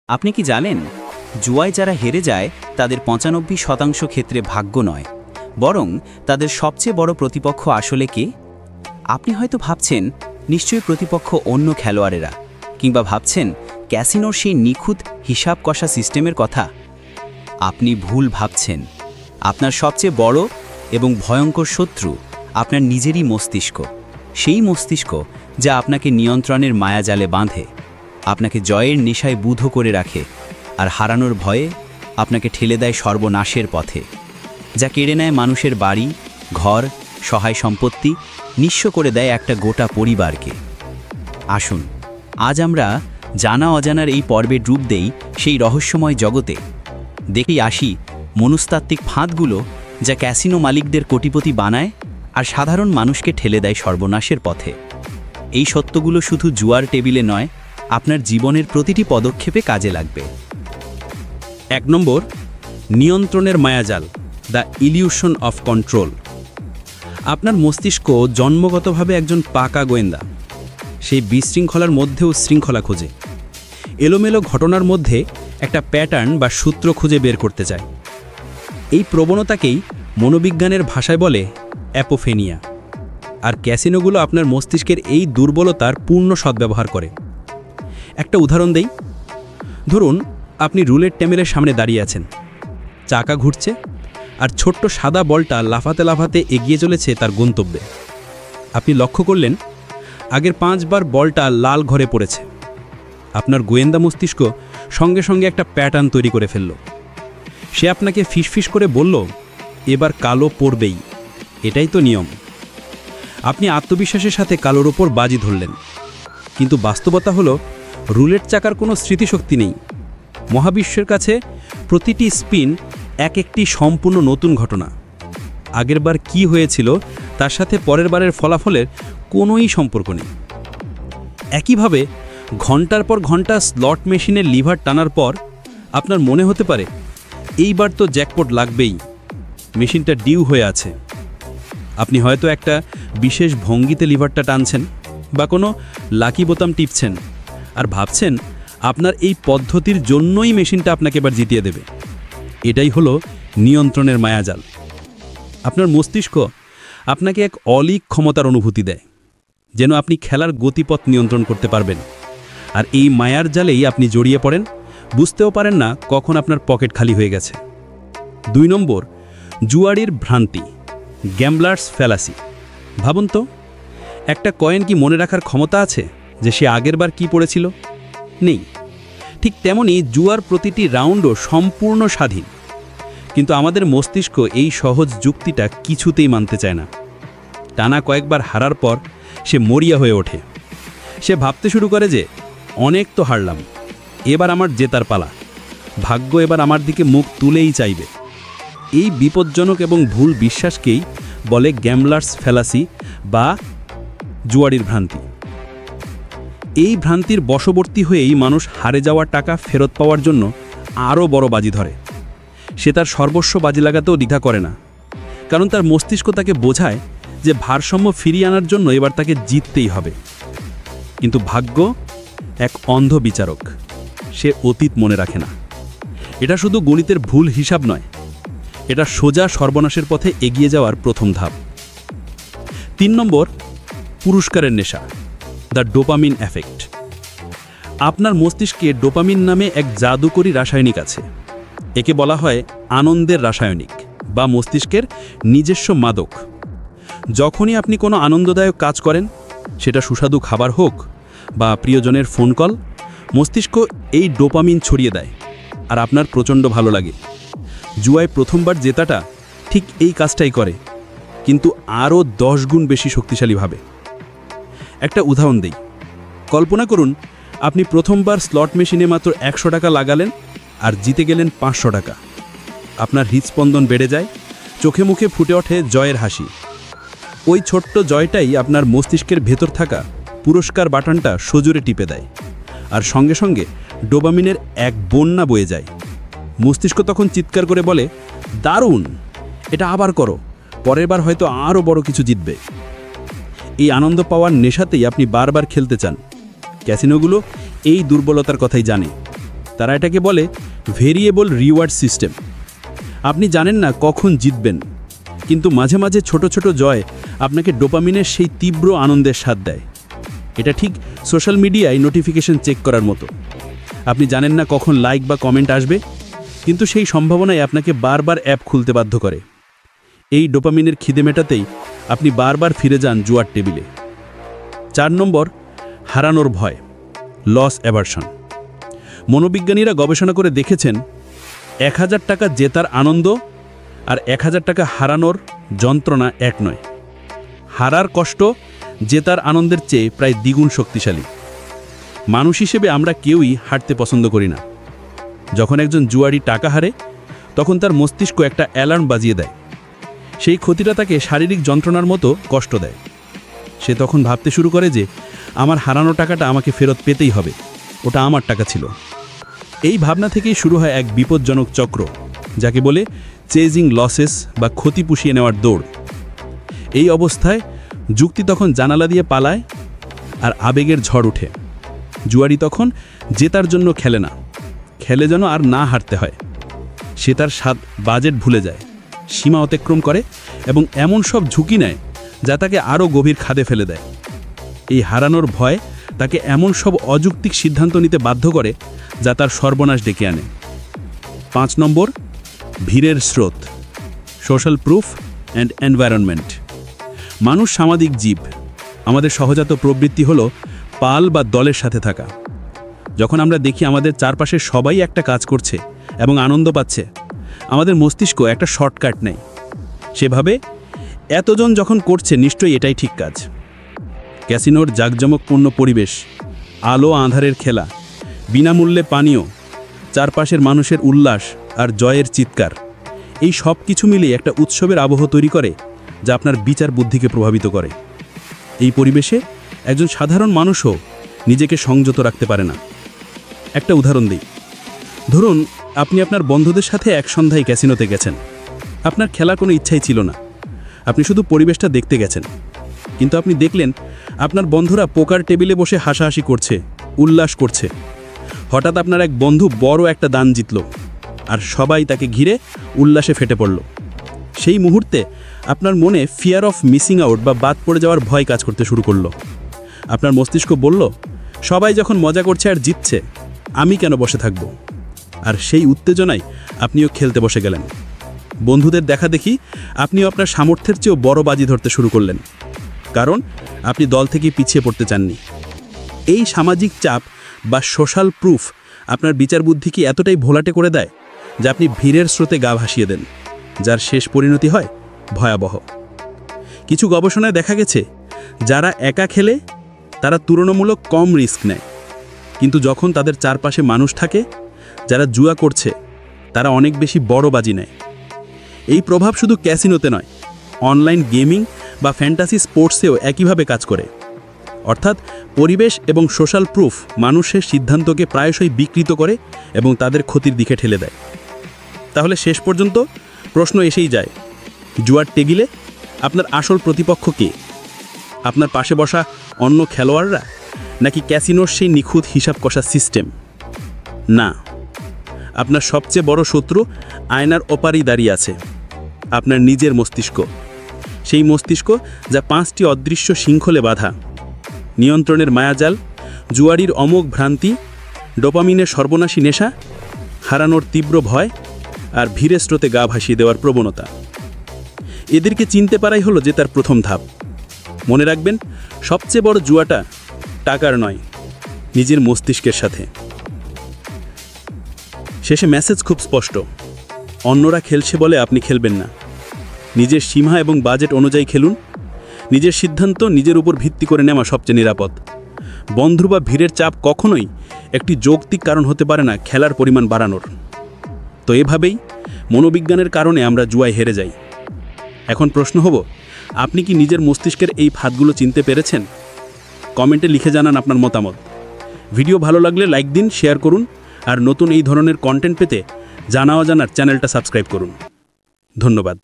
আপনি কি জানেন, জুয়ায় যারা হেরে যায় তাদের ৯৫% ক্ষেত্রে ভাগ্য নয়, বরং তাদের সবচেয়ে বড় প্রতিপক্ষ আসলে কে? আপনি হয়তো ভাবছেন নিশ্চয়ই প্রতিপক্ষ অন্য খেলোয়াড়েরা, কিংবা ভাবছেন ক্যাসিনোর সেই নিখুঁত হিসাব কষা সিস্টেমের কথা। আপনি ভুল ভাবছেন। আপনার সবচেয়ে বড় এবং ভয়ঙ্কর শত্রু আপনার নিজেরই মস্তিষ্ক, সেই মস্তিষ্ক যা আপনাকে নিয়ন্ত্রণের মায়াজালে বাঁধে, আপনাকে জয়ের নেশায় বুধ করে রাখে, আর হারানোর ভয়ে আপনাকে ঠেলে দেয় সর্বনাশের পথে, যা কেড়ে নেয় মানুষের বাড়ি, ঘর, সহায় সম্পত্তি, নিঃস্ব করে দেয় একটা গোটা পরিবারকে। আসুন আজ আমরা জানা অজানার এই পর্বের রূপ দেই সেই রহস্যময় জগতে। দেখেই আসি মনস্তাত্ত্বিক ফাঁদগুলো যা ক্যাসিনো মালিকদের কোটিপতি বানায় আর সাধারণ মানুষকে ঠেলে দেয় সর্বনাশের পথে। এই সত্যগুলো শুধু জুয়ার টেবিলে নয়, আপনার জীবনের প্রতিটি পদক্ষেপে কাজে লাগবে। ১ নম্বর, নিয়ন্ত্রণের মায়াজাল, দ্য ইলিউশন অফ কন্ট্রোল। আপনার মস্তিষ্ক জন্মগতভাবে একজন পাকা গোয়েন্দা। সেই বিশৃঙ্খলার মধ্যেও শৃঙ্খলা খোঁজে, এলোমেলো ঘটনার মধ্যে একটা প্যাটার্ন বা সূত্র খুঁজে বের করতে চায়। এই প্রবণতাকেই মনোবিজ্ঞানের ভাষায় বলে অ্যাপোফেনিয়া। আর ক্যাসিনোগুলো আপনার মস্তিষ্কের এই দুর্বলতার পূর্ণ সদ্ব্যবহার করে। একটা উদাহরণ দেই। ধরুন আপনি রুলেট টেবিলের সামনে দাঁড়িয়ে আছেন, চাকা ঘুরছে আর ছোট্ট সাদা বলটা লাফাতে লাফাতে এগিয়ে চলেছে তার গন্তব্যে। আপনি লক্ষ্য করলেন আগের 5 বার বলটা লাল ঘরে পড়েছে। আপনার গোয়েন্দা মস্তিষ্ক সঙ্গে সঙ্গে একটা প্যাটার্ন তৈরি করে ফেলল। সে আপনাকে ফিসফিস করে বলল, এবার কালো পড়বেই, এটাই তো নিয়ম। আপনি আত্মবিশ্বাসের সাথে কালোর ওপর বাজি ধরলেন, কিন্তু বাস্তবতা হলো রুলেট চাকার কোনো স্মৃতিশক্তি নেই। মহাবিশ্বের কাছে প্রতিটি স্পিন একটি সম্পূর্ণ নতুন ঘটনা। আগেরবার কি হয়েছিল তার সাথে পরের বারের ফলাফলের কোনোই সম্পর্ক নেই। একইভাবে ঘন্টার পর ঘন্টা স্লট মেশিনের লিভার টানার পর আপনার মনে হতে পারে এইবার তো জ্যাকপট লাগবেই, মেশিনটা ডিউ হয়ে আছে। আপনি হয়তো একটা বিশেষ ভঙ্গিতে লিভারটা টানছেন বা কোনো লাকি বোতাম টিপছেন আর ভাবছেন আপনার এই পদ্ধতির জন্যই মেশিনটা আপনাকে এবার জিতিয়ে দেবে। এটাই হলো নিয়ন্ত্রণের মায়াজাল। আপনার মস্তিষ্ক আপনাকে এক অলীক ক্ষমতার অনুভূতি দেয়, যেন আপনি খেলার গতিপথ নিয়ন্ত্রণ করতে পারবেন। আর এই মায়ার জালেই আপনি জড়িয়ে পড়েন, বুঝতেও পারেন না কখন আপনার পকেট খালি হয়ে গেছে। 2 নম্বর, জুয়ারির ভ্রান্তি, গ্যাম্বলার্স ফ্যালাসি। ভাবুন তো, একটা কয়েন কি মনে রাখার ক্ষমতা আছে যে সে আগেরবার কি পড়েছিল? নেই। ঠিক তেমনি জুয়ার প্রতিটি রাউন্ডও সম্পূর্ণ স্বাধীন, কিন্তু আমাদের মস্তিষ্ক এই সহজ যুক্তিটা কিছুতেই মানতে চায় না। টানা কয়েকবার হারার পর সে মরিয়া হয়ে ওঠে। সে ভাবতে শুরু করে যে অনেক তো হারলাম, এবার আমার জেতার পালা, ভাগ্য এবার আমার দিকে মুখ তুলেই চাইবে। এই বিপজ্জনক এবং ভুল বিশ্বাসকেই বলে গ্যাম্বলার্স ফ্যালাসি বা জুয়ারির ভ্রান্তি। এই ভ্রান্তির বশবর্তী হয়েই মানুষ হারে যাওয়া টাকা ফেরত পাওয়ার জন্য আরও বড় বাজি ধরে। সে তার সর্বস্ব বাজি লাগাতেও দ্বিধা করে না, কারণ তার মস্তিষ্ক তাকে বোঝায় যে ভারসাম্য ফিরিয়ে আনার জন্য এবার তাকে জিততেই হবে। কিন্তু ভাগ্য এক অন্ধ বিচারক, সে অতীত মনে রাখে না। এটা শুধু গণিতের ভুল হিসাব নয়, এটা সোজা সর্বনাশের পথে এগিয়ে যাওয়ার প্রথম ধাপ। 3 নম্বর, পুরস্কারের নেশা, দ্য ডোপামিন এফেক্ট। আপনার মস্তিষ্কে ডোপামিন নামে এক জাদুকরী রাসায়নিক আছে। একে বলা হয় আনন্দের রাসায়নিক বা মস্তিষ্কের নিজস্ব মাদক। যখনই আপনি কোনো আনন্দদায়ক কাজ করেন, সেটা সুস্বাদু খাবার হোক বা প্রিয়জনের ফোন কল, মস্তিষ্ক এই ডোপামিন ছড়িয়ে দেয় আর আপনার প্রচণ্ড ভালো লাগে। জুয়ায় প্রথমবার জেতাটা ঠিক এই কাজটাই করে, কিন্তু আরও 10 গুণ বেশি শক্তিশালীভাবে। একটা উদাহরণ দেই। কল্পনা করুন আপনি প্রথমবার স্লট মেশিনে মাত্র 100 টাকা লাগালেন আর জিতে গেলেন 500 টাকা। আপনার হৃদস্পন্দন বেড়ে যায়, চোখে মুখে ফুটে ওঠে জয়ের হাসি। ওই ছোট্ট জয়টাই আপনার মস্তিষ্কের ভেতর থাকা পুরস্কার বাটনটা সজোরে টিপে দেয়, আর সঙ্গে সঙ্গে ডোপামিনের এক বন্যা বয়ে যায়। মস্তিষ্ক তখন চিৎকার করে বলে, দারুণ, এটা আবার করো, পরের বার হয়তো আরও বড় কিছু জিতবে। এই আনন্দ পাওয়ার নেশাতেই আপনি বারবার খেলতে চান। ক্যাসিনোগুলো এই দুর্বলতার কথাই জানে। তারা এটাকে বলে ভেরিয়েবল রিওয়ার্ড সিস্টেম। আপনি জানেন না কখন জিতবেন, কিন্তু মাঝে মাঝে ছোট ছোট জয় আপনাকে ডোপামিনের সেই তীব্র আনন্দের স্বাদ দেয়। এটা ঠিক সোশ্যাল মিডিয়ায় নোটিফিকেশন চেক করার মতো। আপনি জানেন না কখন লাইক বা কমেন্ট আসবে, কিন্তু সেই সম্ভাবনায় আপনাকে বারবার অ্যাপ খুলতে বাধ্য করে। এই ডোপামিনের খিদে মেটাতেই আপনি বারবার ফিরে যান জুয়ার টেবিলে। 4 নম্বর, হারানোর ভয়, লস অ্যাভারশন। মনোবিজ্ঞানীরা গবেষণা করে দেখেছেন 1000 টাকা জেতার আনন্দ আর 1000 টাকা হারানোর যন্ত্রণা এক নয়। হারার কষ্ট জেতার আনন্দের চেয়ে প্রায় দ্বিগুণ শক্তিশালী। মানুষ হিসেবে আমরা কেউই হারতে পছন্দ করি না। যখন একজন জুয়ারি টাকা হারে, তখন তার মস্তিষ্ক একটা অ্যালার্ম বাজিয়ে দেয়। সেই ক্ষতিটা তাকে শারীরিক যন্ত্রণার মতো কষ্ট দেয়। সে তখন ভাবতে শুরু করে যে আমার হারানো টাকাটা আমাকে ফেরত পেতেই হবে, ওটা আমার টাকা ছিল। এই ভাবনা থেকেই শুরু হয় এক বিপজ্জনক চক্র, যাকে বলে চেজিং লসেস বা ক্ষতি পুষিয়ে নেওয়ার দৌড়। এই অবস্থায় যুক্তি তখন জানালা দিয়ে পালায় আর আবেগের ঝড় ওঠে। জুয়ারি তখন জেতার জন্য খেলে না, খেলে যেন আর না হারতে হয়। সে তার বাজেট ভুলে যায়, সীমা অতিক্রম করে এবং এমন সব ঝুঁকি নেয় যা তাকে আরও গভীর খাদে ফেলে দেয়। এই হারানোর ভয় তাকে এমন সব অযৌক্তিক সিদ্ধান্ত নিতে বাধ্য করে যা তার সর্বনাশ ডেকে আনে। 5 নম্বর, ভিড়ের স্রোত, সোশ্যাল প্রুফ অ্যান্ড এনভায়রনমেন্ট। মানুষ সামাজিক জীব। আমাদের সহজাত প্রবৃত্তি হলো পাল বা দলের সাথে থাকা। যখন আমরা দেখি আমাদের চারপাশে সবাই একটা কাজ করছে এবং আনন্দ পাচ্ছে, আমাদের মস্তিষ্ক একটা শর্টকাট নেয়। সেভাবে এতজন যখন করছে, নিশ্চয়ই এটাই ঠিক কাজ। ক্যাসিনোর জাঁকজমকপূর্ণ পরিবেশ, আলো আঁধারের খেলা, বিনামূল্যে পানীয়, চারপাশের মানুষের উল্লাস আর জয়ের চিৎকার, এই সব কিছু মিলে একটা উৎসবের আবহ তৈরি করে যা আপনার বিচার বুদ্ধিকে প্রভাবিত করে। এই পরিবেশে একজন সাধারণ মানুষও নিজেকে সংযত রাখতে পারে না। একটা উদাহরণ দিই। ধরুন আপনি আপনার বন্ধুদের সাথে এক সন্ধ্যায় ক্যাসিনোতে গেছেন। আপনার খেলার কোনো ইচ্ছাই ছিল না, আপনি শুধু পরিবেশটা দেখতে গেছেন। কিন্তু আপনি দেখলেন আপনার বন্ধুরা পোকার টেবিলে বসে হাসাহাসি করছে, উল্লাস করছে। হঠাৎ আপনার এক বন্ধু বড় একটা দান জিতল, আর সবাই তাকে ঘিরে উল্লাসে ফেটে পড়ল। সেই মুহূর্তে আপনার মনে ফিয়ার অফ মিসিং আউট বা বাদ পড়ে যাওয়ার ভয় কাজ করতে শুরু করলো। আপনার মস্তিষ্ক বলল, সবাই যখন মজা করছে আর জিতছে, আমি কেন বসে থাকব? আর সেই উত্তেজনায় আপনিও খেলতে বসে গেলেন। বন্ধুদের দেখা দেখি আপনিও আপনার সামর্থ্যের চেয়েও বড় বাজি ধরতে শুরু করলেন, কারণ আপনি দল থেকে পিছিয়ে পড়তে চাননি। এই সামাজিক চাপ বা সোশ্যাল প্রুফ আপনার বিচার বুদ্ধিকে এতটাই ভোলাটে করে দেয় যে আপনি ভিড়ের স্রোতে গা ভাসিয়ে দেন, যার শেষ পরিণতি হয় ভয়াবহ। কিছু গবেষণায় দেখা গেছে যারা একা খেলে তারা তুলনামূলক কম রিস্ক নেয়, কিন্তু যখন তাদের চারপাশে মানুষ থাকে যারা জুয়া করছে, তারা অনেক বেশি বড় বাজি নেয়। এই প্রভাব শুধু ক্যাসিনোতে নয়, অনলাইন গেমিং বা ফ্যান্টাসি স্পোর্টসেও একইভাবে কাজ করে। অর্থাৎ পরিবেশ এবং সোশ্যাল প্রুফ মানুষের সিদ্ধান্তকে প্রায়শই বিকৃত করে এবং তাদের ক্ষতির দিকে ঠেলে দেয়। তাহলে শেষ পর্যন্ত প্রশ্ন এসেই যায়, জুয়ার টেবিলে আপনার আসল প্রতিপক্ষ কে? আপনার পাশে বসা অন্য খেলোয়াড়রা, নাকি ক্যাসিনোর সেই নিখুঁত হিসাব কষা সিস্টেম? না, আপনার সবচেয়ে বড় শত্রু আয়নার ওপারেই দাঁড়িয়ে আছে, আপনার নিজের মস্তিষ্ক। সেই মস্তিষ্ক যা 5টি অদৃশ্য শৃঙ্খলে বাঁধা: নিয়ন্ত্রণের মায়াজাল, জুয়ারির অমোঘ ভ্রান্তি, ডোপামিনের সর্বনাশী নেশা, হারানোর তীব্র ভয় আর ভিড়ের স্রোতে গা ভাসিয়ে দেওয়ার প্রবণতা। এদেরকে চিনতে পারাই হলো জেতার প্রথম ধাপ। মনে রাখবেন, সবচেয়ে বড় জুয়াটা টাকার নয়, নিজের মস্তিষ্কের সাথে। শেষে মেসেজ খুব স্পষ্ট, অন্যরা খেলছে বলে আপনি খেলবেন না। নিজের সীমা এবং বাজেট অনুযায়ী খেলুন। নিজের সিদ্ধান্ত নিজের উপর ভিত্তি করে নেওয়া সবচেয়ে নিরাপদ। বন্ধু বা ভিড়ের চাপ কখনোই একটি যৌক্তিক কারণ হতে পারে না খেলার পরিমাণ বাড়ানোর। তো এভাবেই মনোবিজ্ঞানের কারণে আমরা জুয়ায় হেরে যাই। এখন প্রশ্ন হলো, আপনি কি নিজের মস্তিষ্কের এই ফাঁদগুলো চিনতে পেরেছেন? কমেন্টে লিখে জানান আপনার মতামত। ভিডিও ভালো লাগলে লাইক দিন, শেয়ার করুন, আর নতুন এই ধরনের কন্টেন্ট পেতে জানা অজানার চ্যানেলটা সাবস্ক্রাইব করুন। ধন্যবাদ।